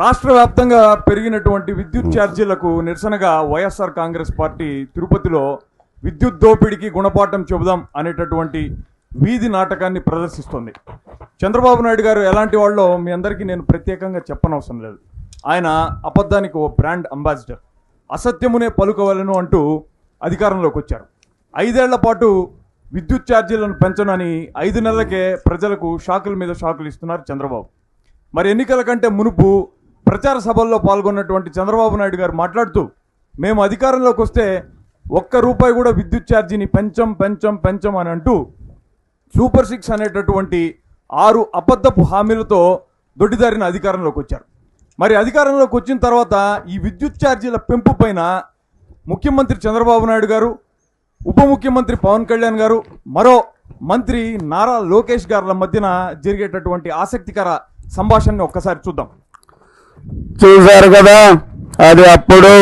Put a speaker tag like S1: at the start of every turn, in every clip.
S1: రాష్ట్ర వ్యాప్తంగా పెరిగినటువంటి విద్యుత్ ఛార్జీలకు నిరసనగా వైఎస్ఆర్ కాంగ్రెస్ పార్టీ తిరుపతిలో విద్యుత్ దోపిడీకి గుణపాఠం చెబుదాం అనేటటువంటి వీధి నాటకాన్ని ప్రదర్శిస్తోంది. చంద్రబాబు నాయుడు గారు ఎలాంటి వాళ్ళో మీ అందరికీ నేను ప్రత్యేకంగా చెప్పనవసరం లేదు. ఆయన అబద్ధానికి ఓ బ్రాండ్ అంబాసిడర్. అసత్యమునే పలుకోవాలను అంటూ అధికారంలోకి వచ్చారు. 5 ఏళ్ల పాటు విద్యుత్ ఛార్జీలను పెంచనని 5 నెలలకే ప్రజలకు షాకుల మీద షాకులు ఇస్తున్నారు చంద్రబాబు. మరి ఎన్నికల కంటే మునుపు ప్రచార సభల్లో పాల్గొన్నటువంటి చంద్రబాబు నాయుడు గారు మాట్లాడుతూ, మేము అధికారంలోకి వస్తే ₹1 కూడా విద్యుత్ ఛార్జీని పెంచం అని అంటూ సూపర్ 6 అనేటటువంటి 6 అబద్ధపు హామీలతో దొడ్డిదారిన అధికారంలోకి వచ్చారు. మరి అధికారంలోకి వచ్చిన తర్వాత ఈ విద్యుత్ ఛార్జీల పెంపు పైన ముఖ్యమంత్రి చంద్రబాబు నాయుడు గారు, ఉప ముఖ్యమంత్రి పవన్ కళ్యాణ్ గారు, మరో మంత్రి నారా లోకేష్ గారుల మధ్యన జరిగేటటువంటి ఆసక్తికర సంభాషణని ఒక్కసారి చూద్దాం.
S2: చూశారు కదా, అది అప్పుడు.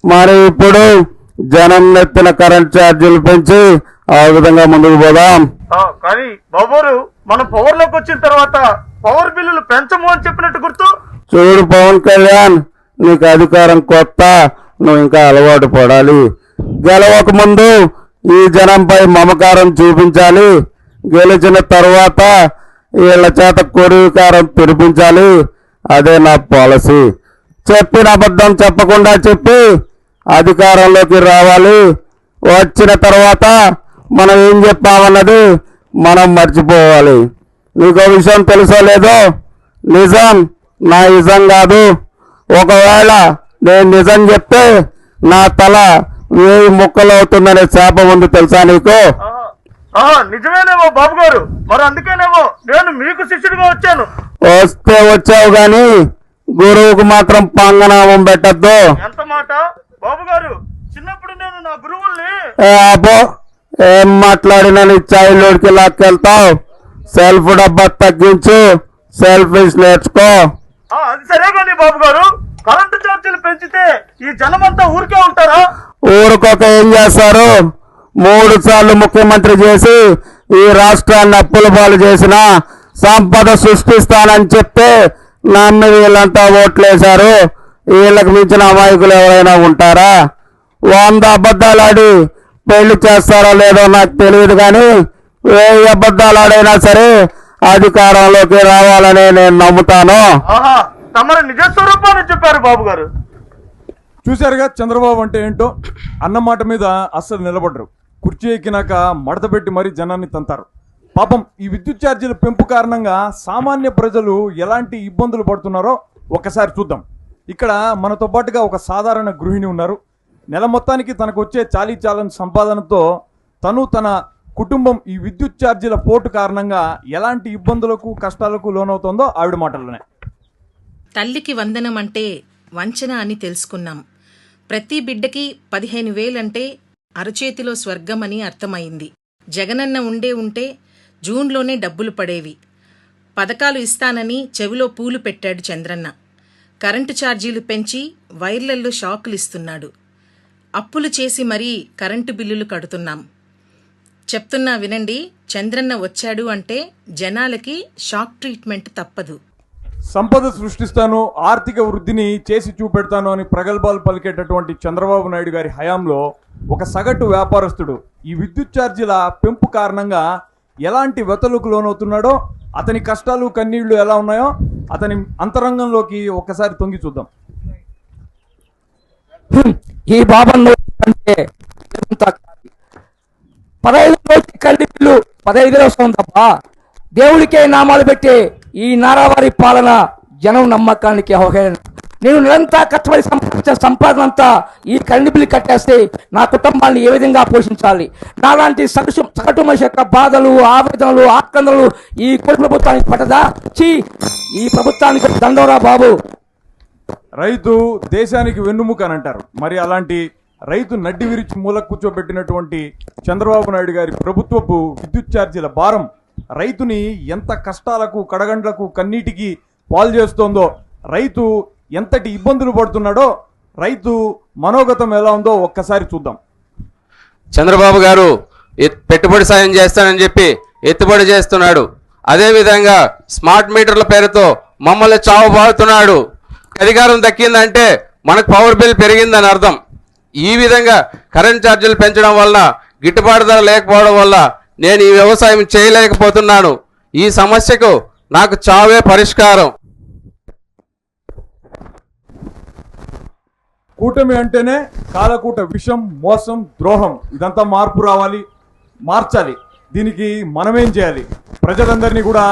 S2: మరి ఇప్పుడు జనం నెత్తిన కరెంట్ ఛార్జీలు పెంచి ఆ విధంగా ముందుకు పోదాం.
S3: కానీ బాబోరు, మనం పవర్ లోకి వచ్చిన తర్వాత పవర్ బిల్లులు పెంచము అని చెప్పినట్టు గుర్తు.
S2: చూడు పవన్ కళ్యాణ్, నీకు అధికారం కొత్త, నువ్వు ఇంకా అలవాటు పడాలి. గెలవక ముందు ఈ జనంపై మమకారం చూపించాలి. గెలిచిన తర్వాత వీళ్ళ చేత కొరివికారం తెరిపించాలి. అదే నా పాలసీ. చెప్పిన అబద్ధం చెప్పకుండా చెప్పి అధికారంలోకి రావాలి. వచ్చిన తర్వాత మనం ఏం చెప్పామన్నది మనం మర్చిపోవాలి. నీకు విషయం తెలుసో లేదో, నిజం నా ఇజం కాదు. ఒకవేళ నేను నిజం చెప్తే నా తల 1000 ముక్కలు అవుతుందనే శాపం ఉంది, తెలుసా నీకు?
S3: నిజమేనేమో బాబు గారు, మరి అందుకేనేమో నేను మీకు శిష్యుడిగా వచ్చాను.
S2: వస్తే వచ్చావు గాని గురువుకు మాత్రం పంగనామం పెట్టద్దు.
S3: ఎంత మాట బాబు గారు, చిన్నప్పుడు నేను నా గురువుల్ని.
S2: అబ్బో, ఏం మాట్లాడినా నీ చైల్డ్హుడ్కి లాక్కెళ్తావు. సెల్ఫ్ డబ్బా తగ్గించు, సెల్ఫిష్ నేర్చుకో.
S3: అది సరే కానీ బాబు గారు, కరెంటు ఛార్జీలు పెంచితే ఈ జనమంతా ఊరికే ఉంటారా?
S2: ఊరుకోక ఏం చేస్తారు? 3 సార్లు ముఖ్యమంత్రి చేసి ఈ రాష్ట్రాన్ని అప్పుల పాలు చేసిన, సంపద సృష్టిస్తానని చెప్తే నన్ను వీళ్ళంతా ఓట్లేశారు. వీళ్ళకి మించిన అమాయకులు ఎవరైనా ఉంటారా? 100 అబద్ధాలు ఆడి పెళ్లి చేస్తారో లేదో నాకు తెలియదు, కానీ 1000 అబద్ధాలు ఆడైనా సరే అధికారంలోకి రావాలని నేను నమ్ముతాను.
S3: తమరు నిజ స్వరూపాన్ని చెప్పారు బాబు గారు.
S1: చూశారుగా చంద్రబాబు అంటే ఏంటో. అన్నమాట మీద అస్సలు నిలబడరు. కుర్చీ ఎక్కినాక మడత పెట్టి మరీ జనాన్ని తంతారు. పాపం ఈ విద్యుత్ ఛార్జీల పెంపు కారణంగా సామాన్య ప్రజలు ఎలాంటి ఇబ్బందులు పడుతున్నారో ఒక్కసారి చూద్దాం. ఇక్కడ మనతో పాటుగా ఒక సాధారణ గృహిణి ఉన్నారు. నెల మొత్తానికి తనకు వచ్చే చాలీచాలని సంపాదనతో తను, తన కుటుంబం ఈ విద్యుత్ ఛార్జీల పోటు కారణంగా ఎలాంటి ఇబ్బందులకు కష్టాలకు లోనవుతుందో ఆవిడ మాటల్లోనే.
S4: తల్లికి వందనం అంటే వంచన అని తెలుసుకున్నాం. ప్రతి బిడ్డకి 15,000 అంటే అరచేతిలో స్వర్గం అని అర్థమైంది. జగనన్న ఉంటే జూన్లోనే డబ్బులు పడేవి. పథకాలు ఇస్తానని చెవిలో పూలు పెట్టాడు చంద్రన్న. కరెంటు ఛార్జీలు పెంచి వైర్లల్లో షాకులు ఇస్తున్నాడు. అప్పులు చేసి మరీ కరెంటు బిల్లులు కడుతున్నాం. చెప్తున్నా వినండి, చంద్రన్న వచ్చాడు అంటే జనాలకి షాక్ ట్రీట్మెంట్ తప్పదు.
S1: సంపద సృష్టిస్తాను, ఆర్థిక వృద్ధిని చేసి చూపెడతాను అని ప్రగల్భాలు పలికేటటువంటి చంద్రబాబు నాయుడు గారి హయాంలో ఒక సగటు వ్యాపారస్తుడు ఈ విద్యుత్ ఛార్జీల పెంపు కారణంగా ఎలాంటి వ్యతలకు లోనవుతున్నాడో, అతని కష్టాలు కన్నీళ్లు ఎలా ఉన్నాయో అతని అంతరంగంలోకి ఒక్కసారి తొంగి చూద్దాం.
S5: ఈ బాబన్ అంటే 15 కల్లి బిల్లు 15 వస్తుంది తప్ప దేవుడికే నామాలు పెట్టి ఈ నారావారి పాలన జనం నమ్మకానికి అవహేళన. నేను నిరంతర కష్టపడి సంపాదించిన సంపాదన అంతా ఈ కరెంటు బిల్లు కట్టేస్తే నా కుటుంబాన్ని ఏ విధంగా పోషించాలి? నాలాంటి సగటు మనిషి యొక్క బాధలు, ఆవేదనలు, ఆక్రందనలు ఈ ప్రభుత్వానికి పట్టదా? ఈ ప్రభుత్వానికి దండోరా బాబు.
S1: రైతు దేశానికి వెన్నుముక అని అంటారు. మరి అలాంటి రైతు నడ్డి విరిచి మూల కూర్చోబెట్టినటువంటి చంద్రబాబు నాయుడు గారి ప్రభుత్వపు విద్యుత్ ఛార్జీల భారం రైతుని ఎంత కష్టాలకు, కడగండ్లకు, కన్నీటికి పాలు చేస్తోందో, రైతు ఎంతటి ఇబ్బందులు పడుతున్నాడో, రైతు మనోగతం ఎలా ఉందో ఒక్కసారి చూద్దాం.
S6: చంద్రబాబు గారు పెట్టుబడి సాయం చేస్తానని చెప్పి ఎత్తుబడి చేస్తున్నాడు. అదేవిధంగా స్మార్ట్ మీటర్ల పేరుతో మమ్మల్ని చావబారుతున్నాడు. అధికారం దక్కిందంటే మనకు పవర్ బిల్ పెరిగిందని అర్థం. ఈ విధంగా కరెంట్ ఛార్జీలు పెంచడం వల్ల గిట్టుబాటు ధర లేకపోవడం వల్ల నేను ఈ వ్యవసాయం చేయలేకపోతున్నాను. ఈ సమస్యకు నాకు చావే పరిష్కారం.
S1: కూటమి అంటేనే కాలకూట విషం, మోసం, ద్రోహం. ఇదంతా మార్పు రావాలి, మార్చాలి. దీనికి మనమేం చేయాలి? ప్రజలందరినీ కూడా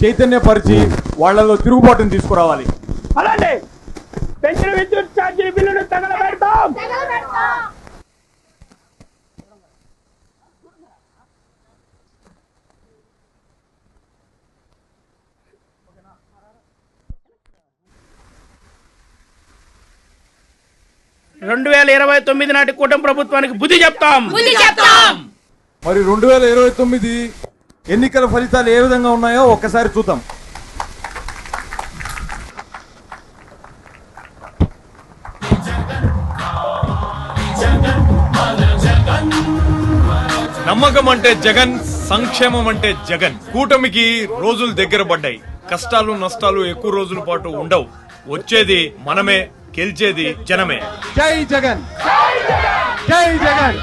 S1: చైతన్యపరిచి వాళ్ళలో తిరుగుబాటును తీసుకురావాలి.
S3: అలానే పెంచిన విద్యుత్ ఛార్జీ బిల్లును తగలబెడతాం. రెండు 2029 నాటి కూటమి ప్రభుత్వానికి బుద్ధి చెప్తాం.
S1: మరి 2029 ఎన్నికల ఫలితాలు ఏ విధంగా ఉన్నాయో ఒక్కసారి చూద్దాం. నమ్మకం అంటే జగన్, సంక్షేమం అంటే జగన్. కూటమికి రోజులు దగ్గర పడ్డాయి. కష్టాలు నష్టాలు ఎక్కువ రోజుల పాటు ఉండవు. వచ్చేది మనమే, గెలిచేది జనమే. జై జగన్, జై జగన్.